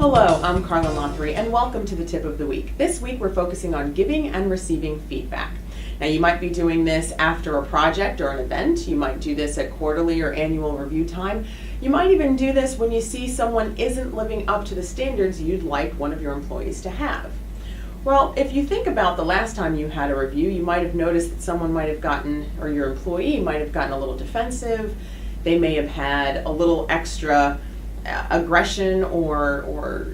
Hello, I'm Karlyn Lothery, and welcome to the Tip of the Week. This week we're focusing on giving and receiving feedback. Now you might be doing this after a project or an event. You might do this at quarterly or annual review time. You might even do this when you see someone isn't living up to the standards you'd like one of your employees to have. Well, if you think about the last time you had a review, you might have noticed that someone might have gotten, or your employee might have gotten a little defensive. They may have had a little extra aggression or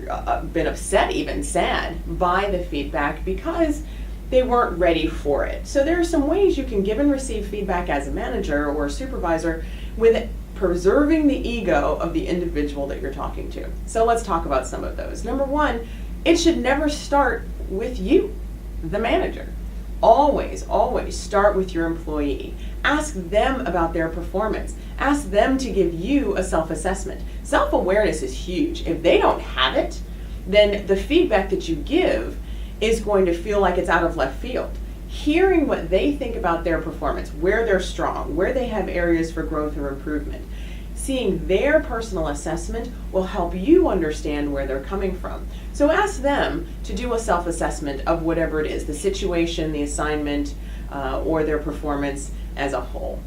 been upset, even sad, by the feedback because they weren't ready for it. So there are some ways you can give and receive feedback as a manager or a supervisor with preserving the ego of the individual that you're talking to. So let's talk about some of those. Number one, it should never start with you, the manager. Always, always start with your employee. Ask them about their performance. Ask them to give you a self-assessment. Self-awareness is huge. If they don't have it, then the feedback that you give is going to feel like it's out of left field. Hearing what they think about their performance, where they're strong, where they have areas for growth or improvement, seeing their personal assessment will help you understand where they're coming from. So ask them to do a self-assessment of whatever it is, the situation, the assignment, or their performance as a whole.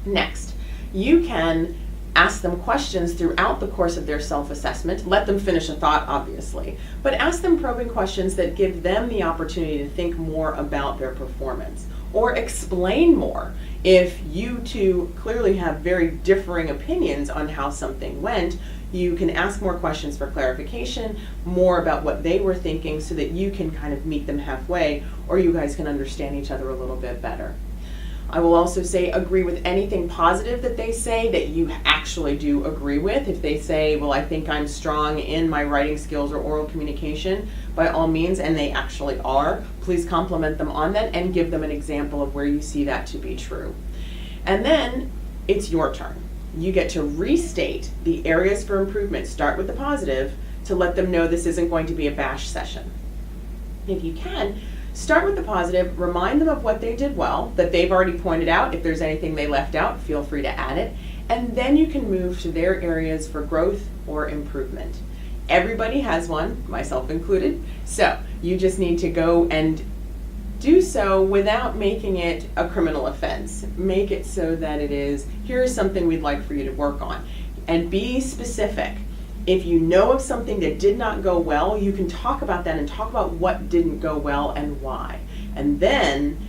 Next, you can ask them questions throughout the course of their self-assessment. Let them finish a thought, obviously, but ask them probing questions that give them the opportunity to think more about their performance or explain more. If you two clearly have very differing opinions on how something went, you can ask more questions for clarification, more about what they were thinking so that you can kind of meet them halfway, or you guys can understand each other a little bit better. I will also say agree with anything positive that they say that you actually do agree with. If they say, well, I think I'm strong in my writing skills or oral communication, by all means, and they actually are, please compliment them on that and give them an example of where you see that to be true. And then it's your turn. You get to restate the areas for improvement. Start with the positive to let them know this isn't going to be a bash session. If you can, start with the positive, remind them of what they did well, that they've already pointed out. If there's anything they left out, feel free to add it. And then you can move to their areas for growth or improvement. Everybody has one, myself included, so you just need to go and do so without making it a criminal offense. Make it so that it is, here's something we'd like for you to work on. And be specific. If you know of something that did not go well, you can talk about that and talk about what didn't go well and why. And then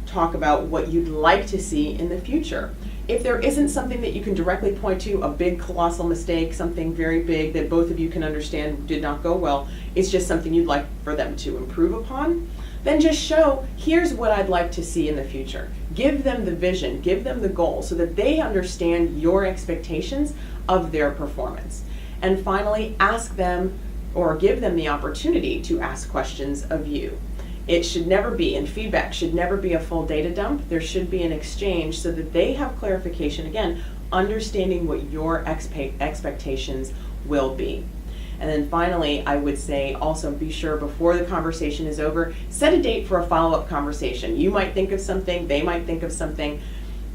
talk about what you'd like to see in the future. If there isn't something that you can directly point to, a big colossal mistake, something very big that both of you can understand did not go well, it's just something you'd like for them to improve upon, then just show, here's what I'd like to see in the future. Give them the vision, give them the goal so that they understand your expectations of their performance. And finally, ask them or give them the opportunity to ask questions of you. It should never be, and feedback should never be a full data dump. There should be an exchange so that they have clarification, again, understanding what your expectations will be. And then finally, I would say also be sure before the conversation is over, set a date for a follow-up conversation. You might think of something, they might think of something,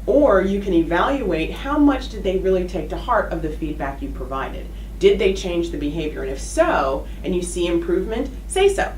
or you can evaluate how much did they really take to heart of the feedback you provided. Did they change the behavior? And if so, and you see improvement, say so.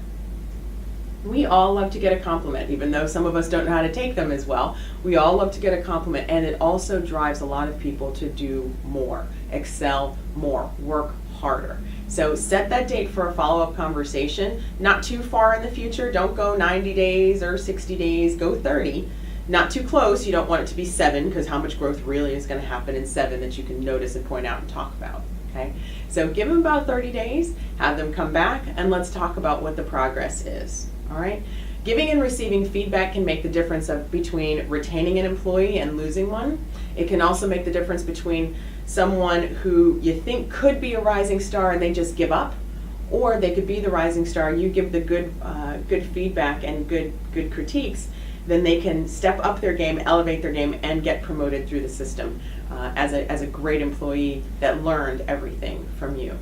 We all love to get a compliment, even though some of us don't know how to take them as well. We all love to get a compliment, and it also drives a lot of people to do more, excel more, work harder. So set that date for a follow-up conversation, not too far in the future. Don't go 90 days or 60 days, go 30. Not too close, you don't want it to be 7, because how much growth really is going to happen in 7 that you can notice and point out and talk about. Okay, so give them about 30 days, have them come back, and let's talk about what the progress is. All right, giving and receiving feedback can make the difference between retaining an employee and losing one. It can also make the difference between someone who you think could be a rising star and they just give up, or they could be the rising star. You give the good feedback and good critiques, then they can step up their game, elevate their game, and get promoted through the system as a great employee that learned everything from you.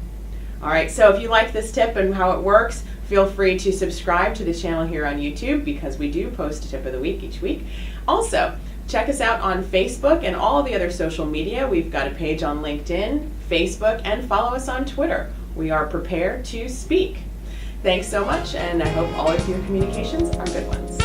All right, so if you like this tip and how it works, feel free to subscribe to the channel here on YouTube, because we do post a tip of the week each week. Also, check us out on Facebook and all the other social media. We've got a page on LinkedIn, Facebook, and follow us on Twitter. We are prepared to speak. Thanks so much, and I hope all of your communications are good ones.